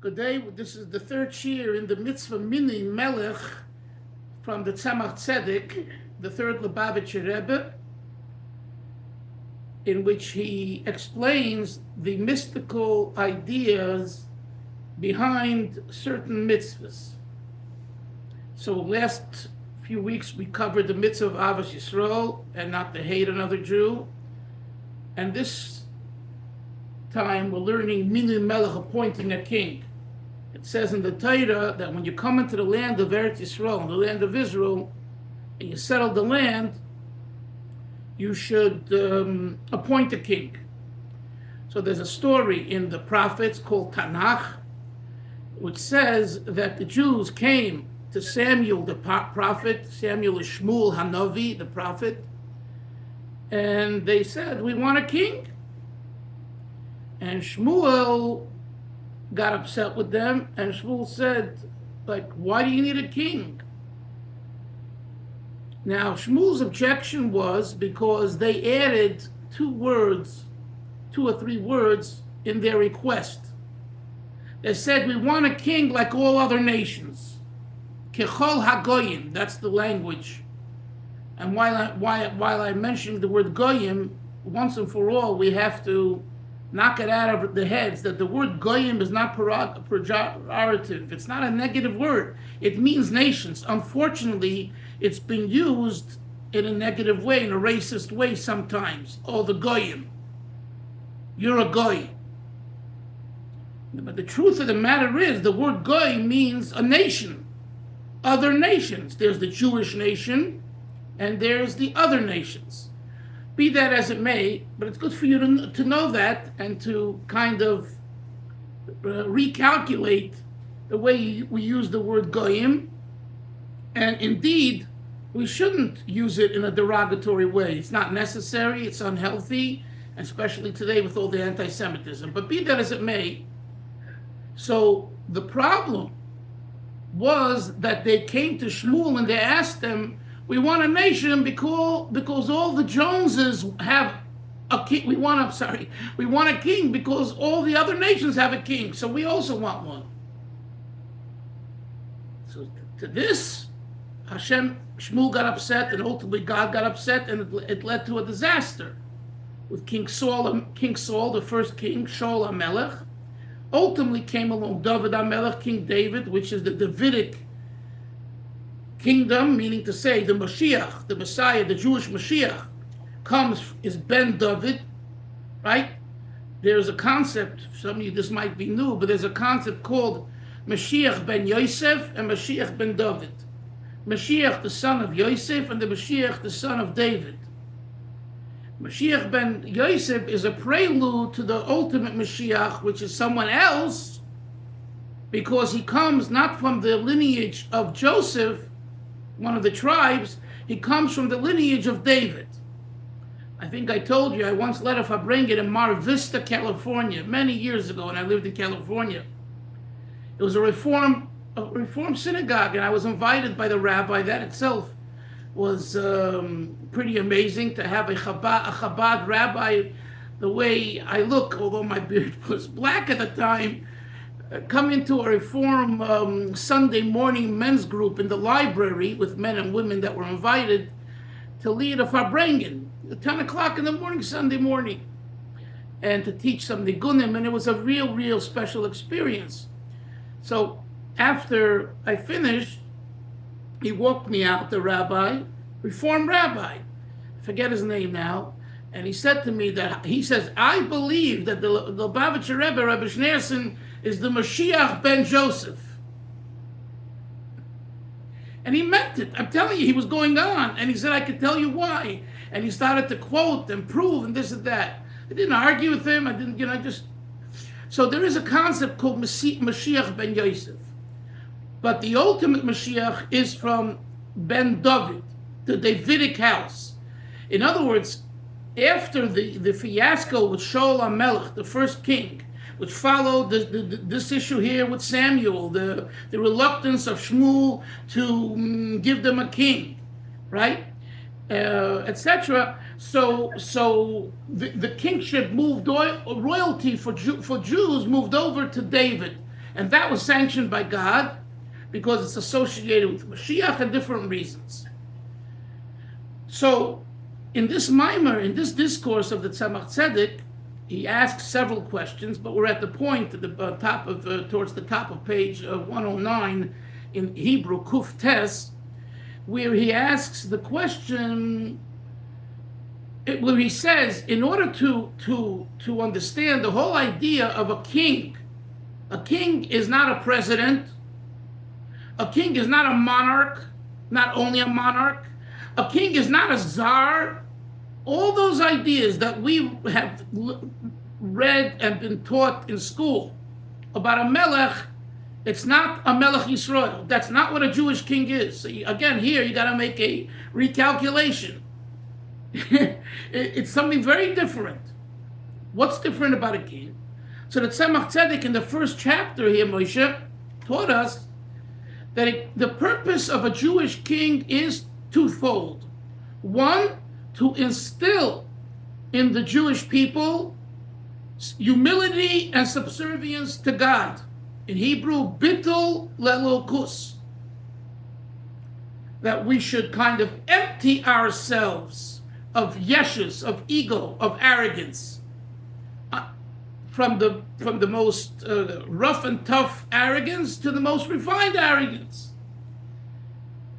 Good day. This is the third year in the mitzvah Minu Melech from the Tzemach Tzedek, the third Lubavitcher Rebbe, in which he explains the mystical ideas behind certain mitzvahs. So last few weeks we covered the mitzvah of Avos Yisrael and not to hate another Jew. And this time we're learning Minu Melech, appointing a king. It says in the Torah that when you come into the land of Eretz Yisrael, the land of Israel, and you settle the land, you should appoint a king. So there's a story in the prophets called Tanakh, which says that the Jews came to Samuel the prophet. Samuel is Shmuel Hanavi, the prophet, and they said, "We want a king." And Shmuel got upset with them, and Shmuel said, why do you need a king? Now, Shmuel's objection was because they added two or three words in their request. They said, we want a king like all other nations. Kechol hagoyim, that's the language. And while I mentioned the word goyim, once and for all, we have to knock it out of the heads that the word goyim is not pejorative. It's not a negative word. It means nations. Unfortunately, it's been used in a negative way, in a racist way sometimes. Oh, the goyim. You're a goy. But the truth of the matter is, the word goy means a nation. Other nations. There's the Jewish nation, and there's the other nations. Be that as it may, but it's good for you to know that and to kind of recalculate the way we use the word goyim. And indeed, we shouldn't use it in a derogatory way. It's not necessary, it's unhealthy, especially today with all the anti-Semitism. But be that as it may, so the problem was that they came to Shmuel and they asked them, we want a nation because all the Joneses have a king. We want a king because all the other nations have a king. So we also want one. So to this, Shmuel got upset, and ultimately God got upset, and it led to a disaster with King Saul, the first king, Shaul HaMelech. Ultimately came along Dovid HaMelech, King David, which is the Davidic kingdom, meaning to say the Mashiach, the Messiah, the Jewish Mashiach, is Ben Dovid, right? There's a concept, some of you this might be new, but there's a concept called Mashiach ben Yosef and Mashiach ben Dovid. Mashiach, the son of Yosef, and the Mashiach, the son of David. Mashiach ben Yosef is a prelude to the ultimate Mashiach, which is someone else, because he comes not from the lineage of Joseph, one of the tribes. He comes from the lineage of David. I think I told you I once led a farbrengen in Mar Vista, California, many years ago when I lived in California. It was a reform synagogue, and I was invited by the rabbi. That itself was pretty amazing to have a Chabad rabbi, the way I look, although my beard was black at the time, come into a Reform Sunday morning men's group in the library with men and women that were invited to lead a farbrengen at 10 o'clock in the morning, Sunday morning, and to teach some nigunim, and it was a real special experience. So after I finished, he walked me out, the rabbi, Reform rabbi, I forget his name now, and he said to me that, he says, I believe that the Lubavitcher Rebbe, Rabbi Schneerson, is the Mashiach ben Joseph. And he meant it. I'm telling you, he was going on. And he said, I could tell you why. And he started to quote and prove and this and that. I didn't argue with him. I didn't, just... So there is a concept called Mashiach ben Yosef. But the ultimate Mashiach is from Ben Dovid, the Davidic house. In other words, after the fiasco with Shaul HaMelech, the first king, which followed this issue here with Samuel, the reluctance of Shmuel to give them a king, right? Etc. So the kingship moved, royalty for Jews moved over to David. And that was sanctioned by God because it's associated with Mashiach and different reasons. So in this mimer, in this discourse of the Tzemach Tzedek, he asks several questions, but we're at the point at the top of towards the top of page 109 in Hebrew, Kuf Tes, where he asks the question, where he says, in order to understand the whole idea of a king is not a president, a king is not a monarch, not only a monarch, a king is not a czar. All those ideas that we have read and been taught in school about a Melech, it's not a Melech Yisrael. That's not what a Jewish king is. So again, here you got to make a recalculation. It's something very different. What's different about a king? So the Tzemach Tzedek in the first chapter here, Moshe, taught us that the purpose of a Jewish king is twofold. One, to instill in the Jewish people humility and subservience to God. In Hebrew, bittul lelokus. That we should kind of empty ourselves of yeshus, of ego, of arrogance, from the most rough and tough arrogance to the most refined arrogance.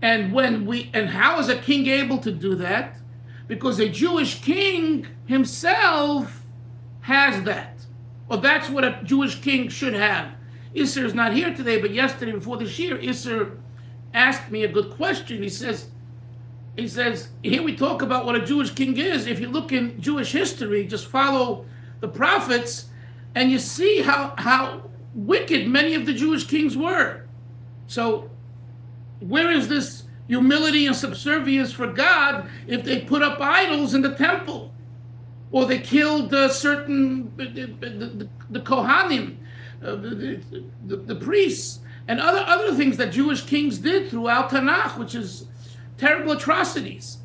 And how is a king able to do that? Because a Jewish king himself has that. Or that's what a Jewish king should have. Isser is not here today, but yesterday before the Shir, Isser asked me a good question. He says, here we talk about what a Jewish king is. If you look in Jewish history, just follow the prophets, and you see how wicked many of the Jewish kings were. So where is this humility and subservience for God if they put up idols in the temple, or they killed the Kohanim, the priests, and other things that Jewish kings did throughout Tanakh, which is terrible atrocities.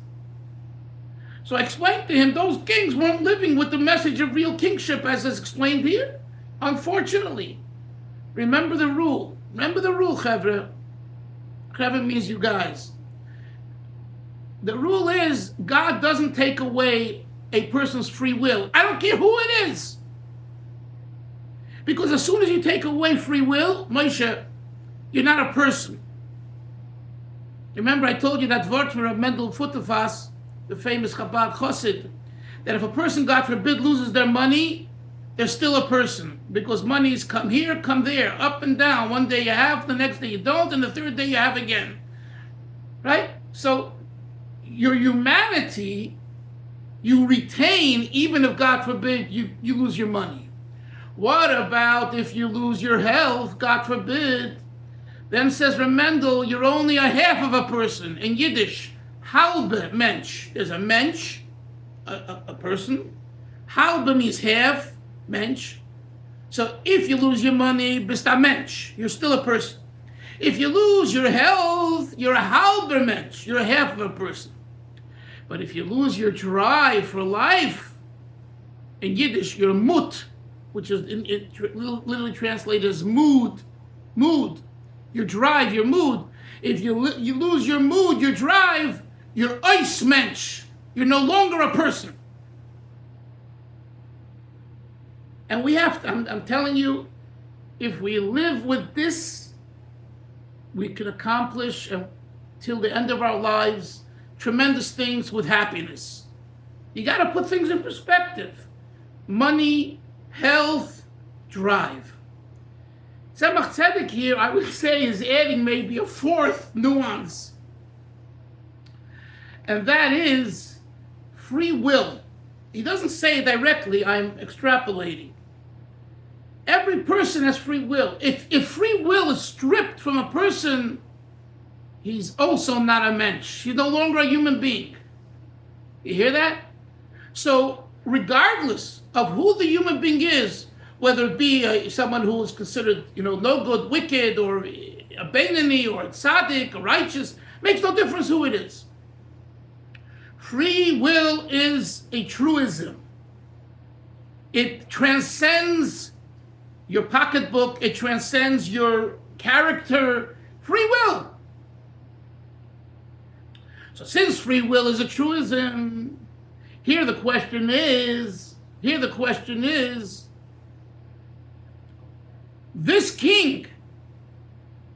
So I explained to him those kings weren't living with the message of real kingship as is explained here, unfortunately. Remember the rule. Remember the rule, Chevra. Chevra means you guys. The rule is God doesn't take away a person's free will. I don't care who it is. Because as soon as you take away free will, Moshe, you're not a person. Remember I told you that word from Mendel Futerfas, the famous Chabad Chassid, that if a person, God forbid, loses their money, they're still a person. Because money's come here, come there, up and down. One day you have, the next day you don't, and the third day you have again. Right? So your humanity, you retain, even if, God forbid, you lose your money. What about if you lose your health, God forbid? Then says Remendel, you're only a half of a person. In Yiddish, halbe mensch. There's a mensch, a person. Halbe means half, mensch. So if you lose your money, bist a mensch. You're still a person. If you lose your health, you're a halber mensch. You're a half of a person. But if you lose your drive for life, in Yiddish, you're mut, which is literally translated as mood. Your drive, your mood. If you lose your mood, your drive, you're ice mensch. You're no longer a person. And we have to, I'm telling you, if we live with this, we can accomplish till the end of our lives tremendous things with happiness. You got to put things in perspective. Money, health, drive. Tzemach Tzedek here, I would say, is adding maybe a fourth nuance. And that is free will. He doesn't say it directly, I'm extrapolating. Every person has free will. If free will is stripped from a person, he's also not a mensch. He's no longer a human being. You hear that? So regardless of who the human being is, whether it be someone who is considered, no good, wicked, or a Beinoni, or a tzaddik, or righteous, makes no difference who it is. Free will is a truism. It transcends your pocketbook. It transcends your character. Free will. So since free will is a truism, here the question is, this king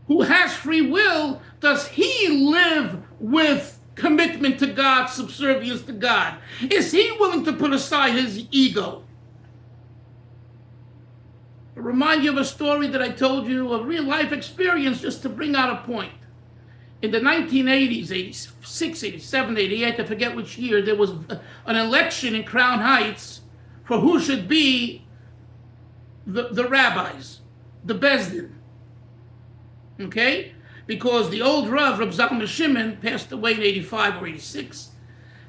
who has free will, does he live with commitment to God, subservience to God? Is he willing to put aside his ego? I'll remind you of a story that I told you, a real life experience, just to bring out a point. In the 1980s, 86, 87, 88, I forget which year, there was an election in Crown Heights for who should be the rabbis, the Bezdin. Okay? Because the old Rav, Reb Zalman Shimon, passed away in 85 or 86,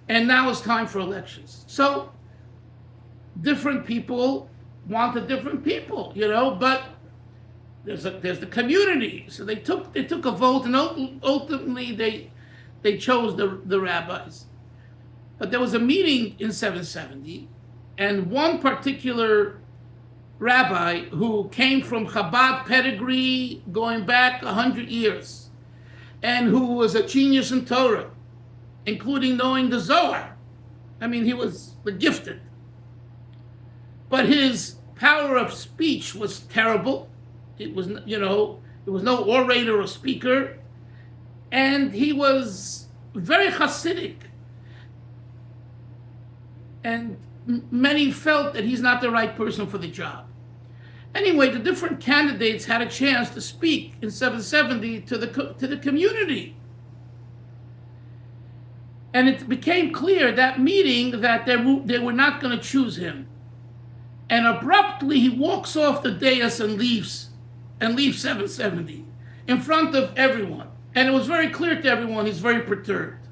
and now it's time for elections. So, different people wanted different people, but there's the community. So they took a vote, and ultimately they chose the rabbis. But there was a meeting in 770, and one particular rabbi who came from Chabad pedigree going back 100 years, and who was a genius in Torah, including knowing the Zohar. I mean, he was the gifted. But his power of speech was terrible. It was, there was no orator or speaker, and he was very Hasidic. And many felt that he's not the right person for the job. Anyway, the different candidates had a chance to speak in 770 to the community. And it became clear that meeting that they were not going to choose him. And abruptly he walks off the dais and leaves 770 in front of everyone. And it was very clear to everyone he's very perturbed.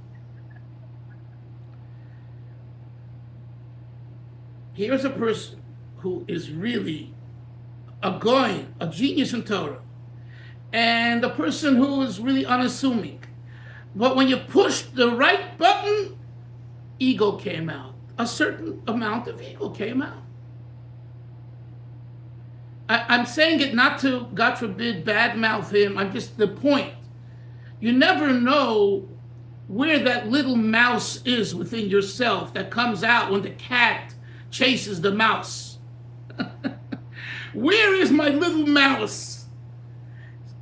Here's a person who is really a goy, a genius in Torah, and a person who is really unassuming. But when you pushed the right button, ego came out. A certain amount of ego came out. I'm saying it not to, God forbid, badmouth him. I'm just the point. You never know where that little mouse is within yourself that comes out when the cat chases the mouse. Where is my little mouse?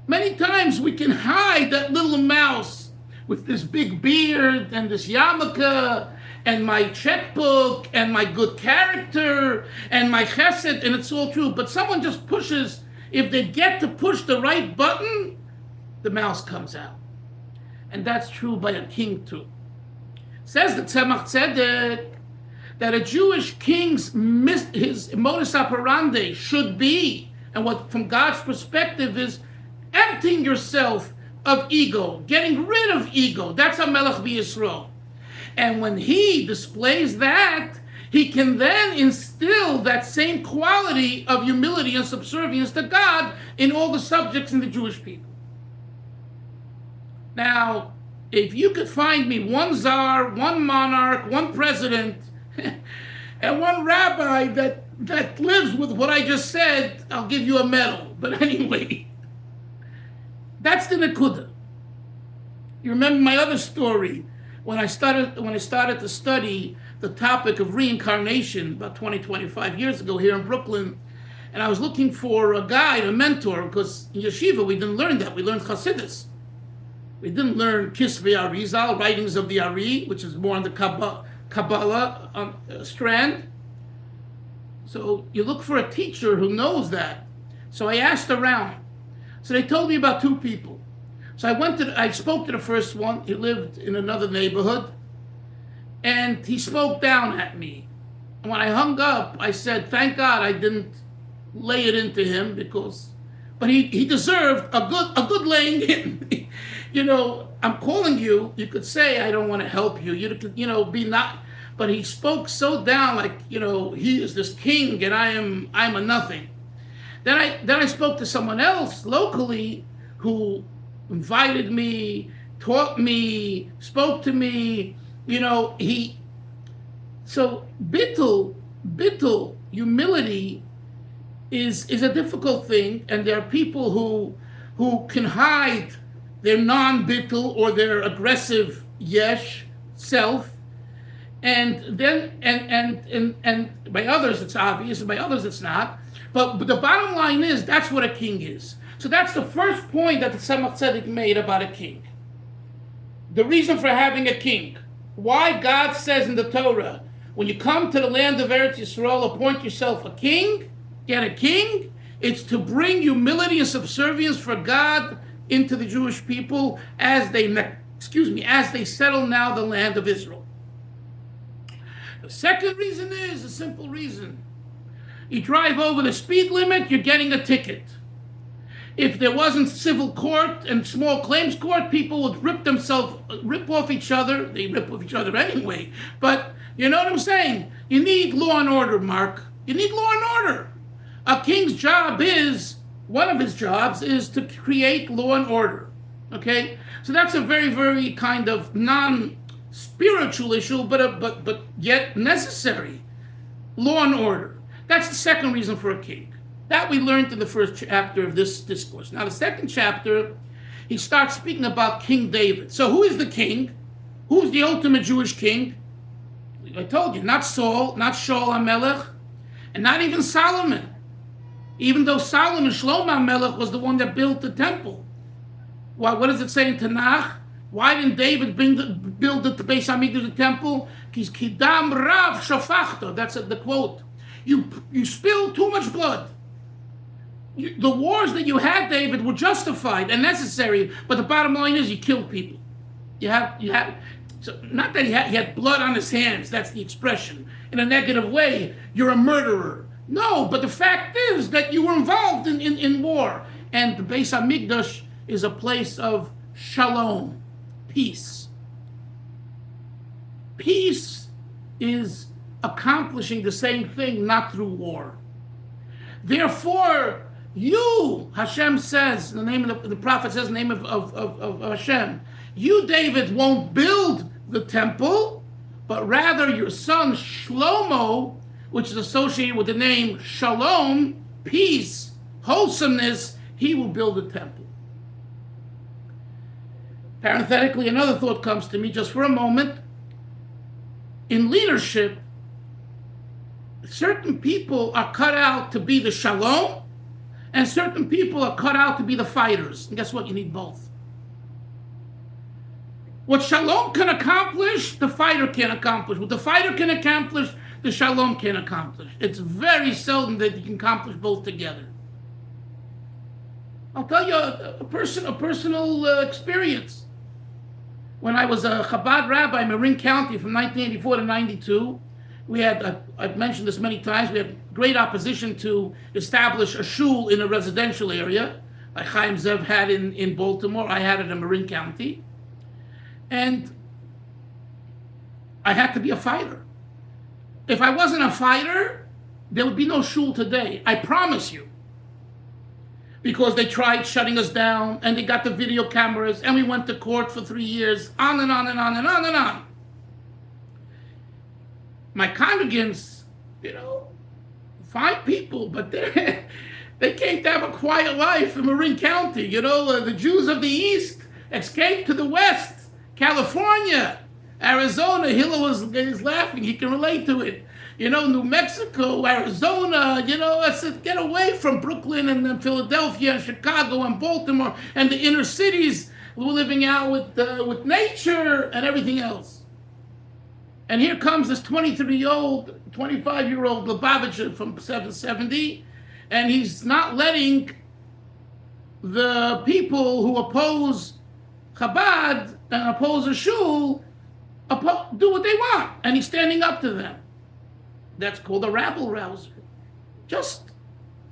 Many times we can hide that little mouse with this big beard and this yarmulke and my checkbook and my good character and my chesed, and it's all true. But someone just pushes, if they get to push the right button, the mouse comes out. And that's true by a king too. Says the Tzemach Tzedek that a Jewish king's his modus operandi should be, and what from God's perspective is emptying yourself of ego, getting rid of ego. That's a Melech b'Yisrael. And when he displays that, he can then instill that same quality of humility and subservience to God in all the subjects in the Jewish people. Now, if you could find me one czar, one monarch, one president, and one rabbi that lives with what I just said, I'll give you a medal. But anyway, that's the Nakuda. You remember my other story when I started to study the topic of reincarnation about 25 years ago here in Brooklyn, and I was looking for a guide, a mentor, because in yeshiva we didn't learn that. We learned Chassidus. We didn't learn Kisvei Arizal, writings of the Ari, which is more on the Kabbalah strand. So you look for a teacher who knows that. So I asked around. So they told me about two people. So I spoke to the first one. He lived in another neighborhood, and he spoke down at me. And when I hung up, I said, thank God I didn't lay it into him, but he deserved a good laying in. I'm calling you. You could say I don't want to help you. You could, be not. But he spoke so down, like he is this king and I'm a nothing. Then I spoke to someone else locally who invited me, taught me, spoke to me. So bittul, humility, is a difficult thing, and there are people who can hide their non-bittul or their aggressive yesh self, and then and by others it's obvious, and by others it's not. But the bottom line is that's what a king is. So that's the first point that the Tzemach Tzedek made about a king. The reason for having a king. Why God says in the Torah, when you come to the land of Eretz Yisrael, appoint yourself a king, get a king. It's to bring humility and subservience for God into the Jewish people as they settle now the land of Israel. The second reason is a simple reason. You drive over the speed limit, you're getting a ticket. If there wasn't civil court and small claims court, people would rip off each other. They rip off each other anyway. But you know what I'm saying? You need law and order, Mark. You need law and order. A king's job one of his jobs is to create law and order. Okay? So that's a very, very kind of non-spiritual issue, but yet necessary. Law and order. That's the second reason for a king. That we learned in the first chapter of this discourse. Now, the second chapter, he starts speaking about King David. So who is the king? Who's the ultimate Jewish king? I told you, not Saul, not Shaul HaMelech, and not even Solomon. Even though Solomon, Shlomo HaMelech, was the one that built the temple. What does it say in Tanakh? Why didn't David build the Beis Hamikdash, the temple? Because Kidam Rav Shofachta. That's the quote. You spilled too much blood. The wars that you had, David, were justified and necessary, but the bottom line is you killed people. So not that he had blood on his hands, that's the expression. In a negative way, you're a murderer. No, but the fact is that you were involved in war. And the Beis Hamikdash is a place of shalom, peace. Peace is accomplishing the same thing, not through war. Therefore, you, Hashem says, the name of the prophet says, the name of Hashem, you, David, won't build the temple, but rather your son Shlomo, which is associated with the name Shalom, peace, wholesomeness, he will build the temple. Parenthetically, another thought comes to me just for a moment. In leadership, certain people are cut out to be the Shalom, and certain people are cut out to be the fighters. And guess what? You need both. What Shalom can accomplish, the fighter can accomplish. What the fighter can accomplish, the Shalom can accomplish. It's very seldom that you can accomplish both together. I'll tell you a personal experience. When I was a Chabad rabbi in Marin County from 1984 to 92, we had, I've mentioned this many times, we had great opposition to establish a shul in a residential area, like Chaim Zev had in Baltimore. I had it in Marin County. And I had to be a fighter. If I wasn't a fighter, there would be no shul today. I promise you. Because they tried shutting us down, and they got the video cameras, and we went to court for 3 years, on and on and on and on and on. My congregants, fine people, but they came to have a quiet life in Marin County. The Jews of the East escaped to the West, California, Arizona. Hillel is laughing. He can relate to it. New Mexico, Arizona, I said, get away from Brooklyn and then Philadelphia and Chicago and Baltimore and the inner cities. We're living out with nature and everything else. And here comes this 25-year-old Lubavitcher from 770, and he's not letting the people who oppose Chabad and oppose a shul do what they want, and he's standing up to them. That's called a rabble rouser. Just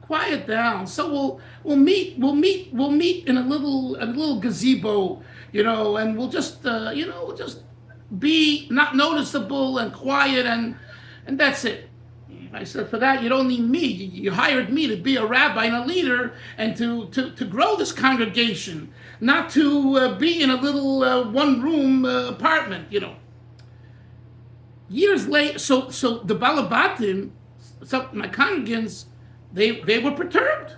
quiet down. So we'll meet in a little gazebo, and we'll just be not noticeable and quiet, and that's it. I said, for that you don't need me. You hired me to be a rabbi and a leader and to grow this congregation, not to be in a little one-room apartment, Years later, so the Balabatim, my congregants, they were perturbed.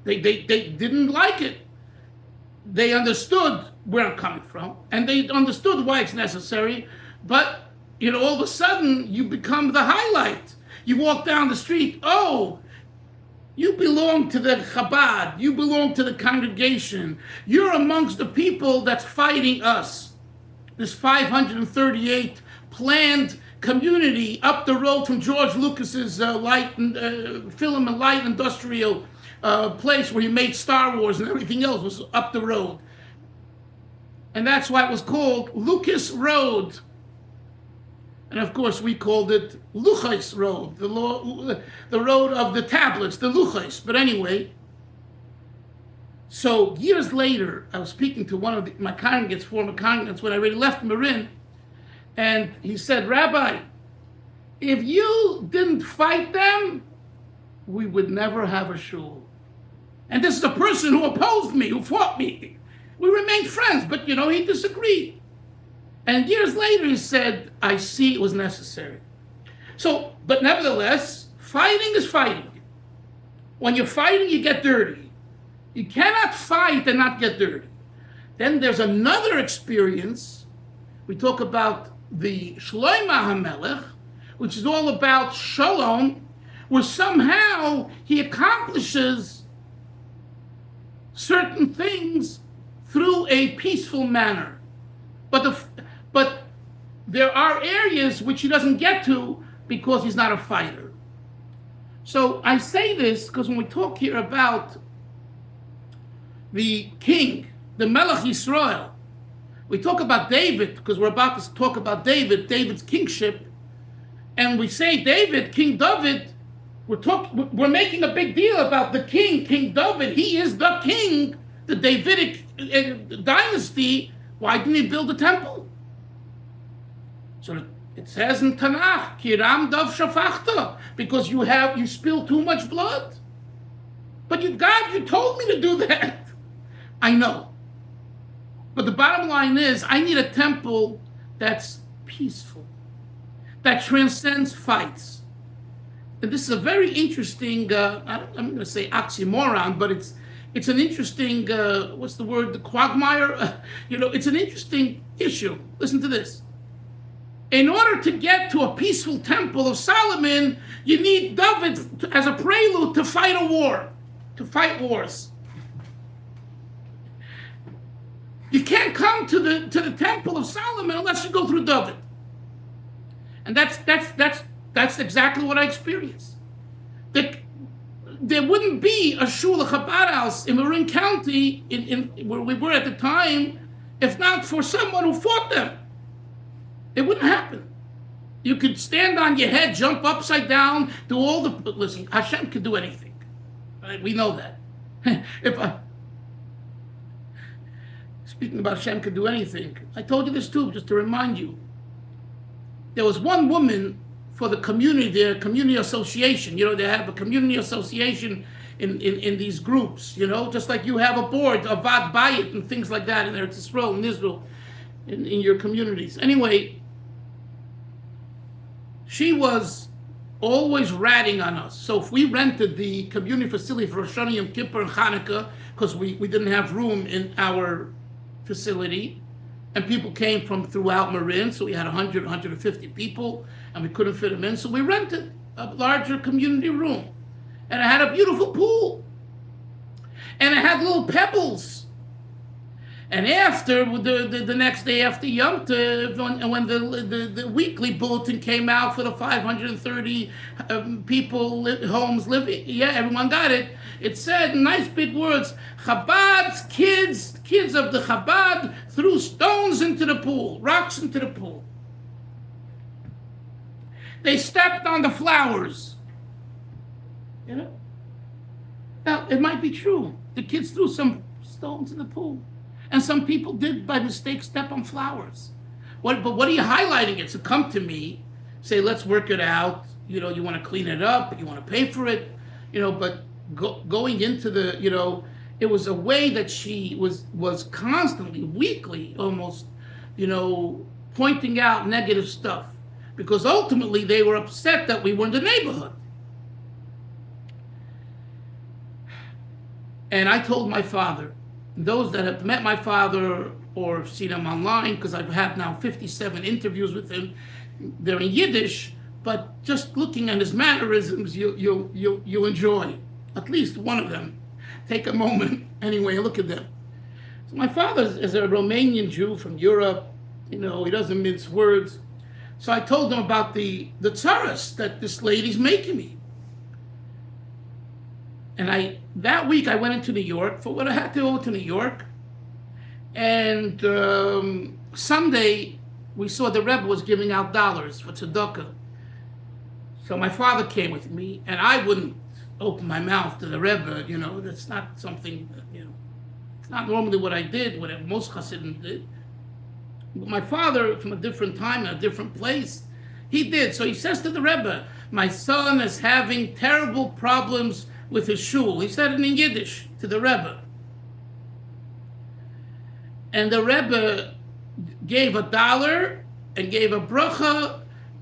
They didn't like it. They understood where I'm coming from, and they understood why it's necessary. But all of a sudden, you become the highlight. You walk down the street. Oh, you belong to the Chabad. You belong to the congregation. You're amongst the people that's fighting us. This 538 planned community up the road from George Lucas's film and light industrial place where he made Star Wars and everything else was up the road. And that's why it was called Lucas Road. And of course we called it Luchais Road, the road of the tablets, the Luchais. But anyway, so years later, I was speaking to one of my congregants, former congregants, when I already left Marin, and he said, Rabbi, if you didn't fight them, we would never have a shul. And this is a person who opposed me, who fought me. We remained friends, but he disagreed. And years later he said, I see it was necessary. So, but nevertheless, fighting is fighting. When you're fighting, you get dirty. You cannot fight and not get dirty. Then there's another experience. We talk about the Shlomo HaMelech, which is all about shalom, where somehow he accomplishes certain things through a peaceful manner. But there are areas which he doesn't get to because he's not a fighter. So I say this because when we talk here about the king, the Melech Yisrael, we talk about David because we're about to talk about David's kingship, and we say David, King Dovid. We're making a big deal about the king, King Dovid. He is the king, the Davidic dynasty. Why didn't he build a temple? So it says in Tanakh, Kiram Dav Shafachta, because you spilled too much blood. But God, you told me to do that. I know. But the bottom line is, I need a temple that's peaceful, that transcends fights. And this is a very interesting, I'm going to say oxymoron, but it's an interesting, what's the word, the quagmire? It's an interesting issue. Listen to this. In order to get to a peaceful temple of Solomon, you need David as a prelude to fight a war, to fight wars. You can't come to the temple of Solomon unless you go through David. And that's exactly what I experienced. There wouldn't be a shul, a Chabad house in Marin County, in where we were at the time, if not for someone who fought them. It wouldn't happen. You could stand on your head, jump upside down, do all the... Listen, Hashem could do anything. Right? We know that. Speaking about Hashem could do anything, I told you this too, just to remind you. There was one woman for the community, their community association. They have a community association in these groups, just like you have a board, a Vad Bayit, and things like that in Eretz Yisrael, in Israel, in your communities. Anyway, she was always ratting on us. So if we rented the community facility for Rosh Hashanah, Yom Kippur, and Hanukkah, because we didn't have room in our facility, and people came from throughout Marin, so we had 100, 150 people, and we couldn't fit them in, so we rented a larger community room. And it had a beautiful pool. And it had little pebbles. And after, the next day after Yom Tov, when the weekly bulletin came out for the 530 people, homes living, everyone got it. It said in nice big words, Chabad's kids of the Chabad threw stones into the pool, rocks into the pool. They stepped on the flowers. Now, it might be true. The kids threw some stones in the pool. And some people did, by mistake, step on flowers. But what are you highlighting it? So come to me, say, let's work it out. You want to clean it up. You want to pay for it. But going into the, it was a way that she was constantly, weekly, almost, pointing out negative stuff. Because ultimately they were upset that we were in the neighborhood. And I told my father, those that have met my father or seen him online, because I've had now 57 interviews with him, they're in Yiddish, but just looking at his mannerisms, you'll enjoy at least one of them. Take a moment anyway, look at them. So my father is a Romanian Jew from Europe. He doesn't mince words. So I told him about the tsaras that this lady's making me. And that week I went into New York for what I had to go to New York. And Sunday we saw the Rebbe was giving out dollars for tzedakah. So my father came with me, and I wouldn't open my mouth to the Rebbe. That's not something. It's not normally what I did, what most Hasidim did. But my father, from a different time, in a different place, he did. So he says to the Rebbe, "My son is having terrible problems with his shul." He said it in Yiddish to the Rebbe. And the Rebbe gave $1 and gave a bracha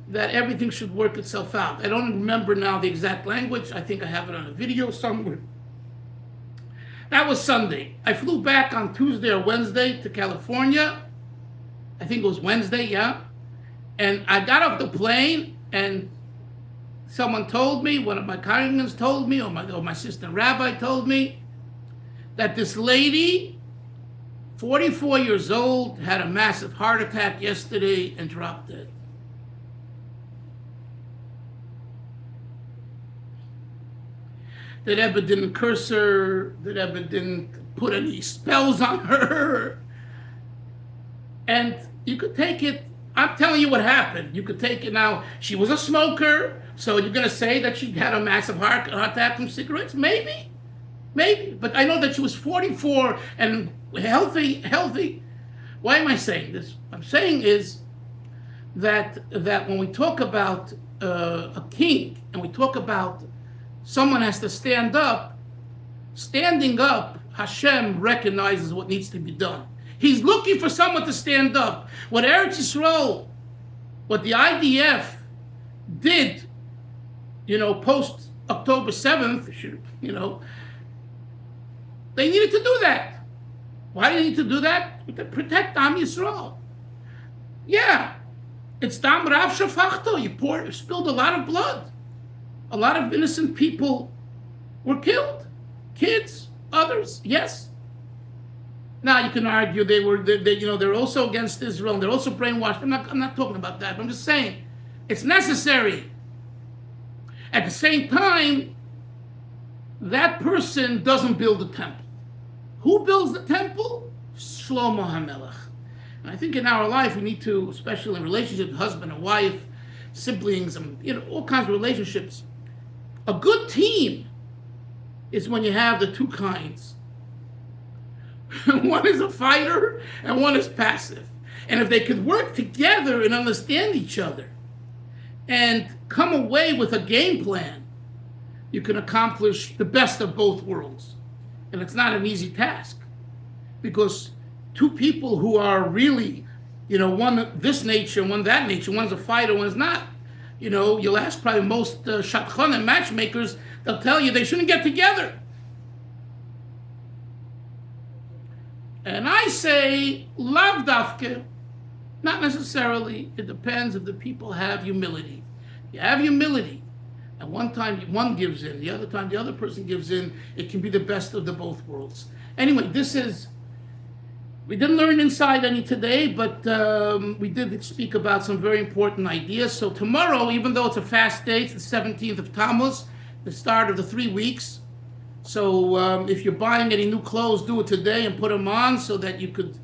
that everything should work itself out. I don't remember now the exact language. I think I have it on a video somewhere. That was Sunday. I flew back on Tuesday or Wednesday to California. I think it was Wednesday, yeah. And I got off the plane, and someone told me, one of my congregants told me, or my assistant rabbi told me, that this lady, 44 years old, had a massive heart attack yesterday and dropped dead. The Rebbe didn't curse her. The Rebbe didn't put any spells on her. And you could take it. I'm telling you what happened. You could take it now. She was a smoker, so you're going to say that she had a massive heart attack from cigarettes? Maybe. But I know that she was 44 and healthy. Why am I saying this? What I'm saying is that when we talk about a king and we talk about someone has to stand up, standing up, Hashem recognizes what needs to be done. He's looking for someone to stand up. What Eretz Yisrael, what the IDF did, post October 7th, they needed to do that. Why do they need to do that? To protect Am Yisrael. Yeah, it's Dam Rav Shafachto. You spilled a lot of blood. A lot of innocent people were killed. Kids, others, yes. Now you can argue they're also against Israel and they're also brainwashed. I'm not talking about that. But I'm just saying it's necessary. At the same time, that person doesn't build a temple. Who builds the temple? Shlomo HaMelech. And I think in our life we need to, especially in relationships, husband and wife, siblings, and all kinds of relationships. A good team is when you have the two kinds. One is a fighter and one is passive. And if they could work together and understand each other and come away with a game plan, you can accomplish the best of both worlds. And it's not an easy task, because two people who are really, one this nature, one that nature, one's a fighter, one's not. You'll ask probably most shadchanim matchmakers, they'll tell you they shouldn't get together. And I say, lav dafke, not necessarily. It depends if the people have humility. You have humility, and one time one gives in, the other time the other person gives in, it can be the best of the both worlds. Anyway, we didn't learn inside any today, but we did speak about some very important ideas. So tomorrow, even though it's a fast day, it's the 17th of Tammuz, the start of the 3 weeks. So if you're buying any new clothes, do it today and put them on so that you could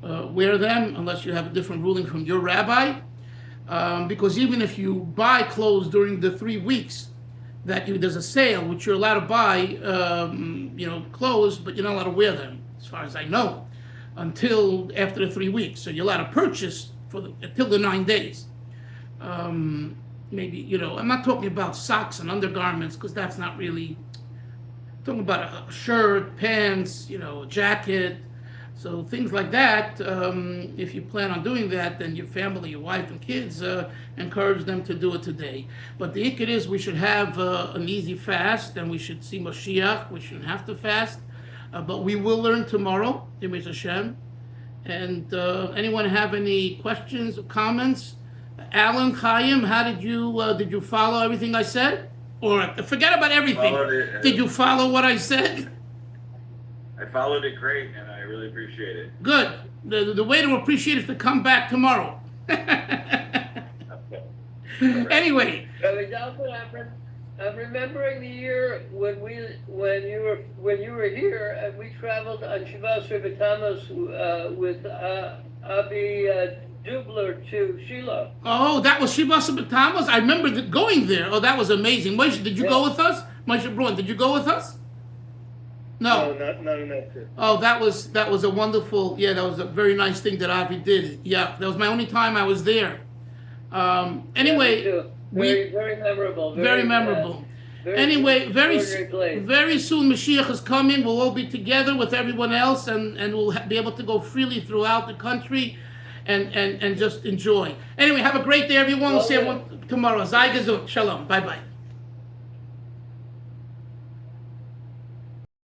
wear them, unless you have a different ruling from your rabbi. Because even if you buy clothes during the 3 weeks, there's a sale, which you're allowed to buy, clothes, but you're not allowed to wear them, as far as I know, until after the 3 weeks. So you're allowed to purchase until the 9 days. Maybe, I'm not talking about socks and undergarments, because that's not really. I'm talking about a shirt, pants, a jacket. So things like that, if you plan on doing that, then your family, your wife and kids, encourage them to do it today. But the ikar is we should have an easy fast, and we should see Mashiach. We shouldn't have to fast. but we will learn tomorrow, Image Hashem. And anyone have any questions or comments? Alan, Chaim, how did you follow everything I said? Or forget about everything. Did you follow what I said? I followed it great, and I really appreciate it. Good. The way to appreciate it is to come back tomorrow. Anyway. Dalfin, I'm remembering the year when you were here and we traveled on Mitzvosecha with Abi Dubler to Shiloh. Oh, that was Mitzvosecha. I remember going there. Oh, that was amazing. Moshe, did you go with us? Moshe Bruin, did you go with us? No, not in that trip. Oh, that was a wonderful. Yeah, that was a very nice thing that Avi did. Yeah, that was my only time I was there. Anyway, very memorable. Very memorable. Anyway, very soon Mashiach is coming. We'll all be together with everyone else, and we'll be able to go freely throughout the country, and just enjoy. Anyway, have a great day, everyone. We'll see everyone tomorrow. Zai Gesund. Shalom. Bye bye.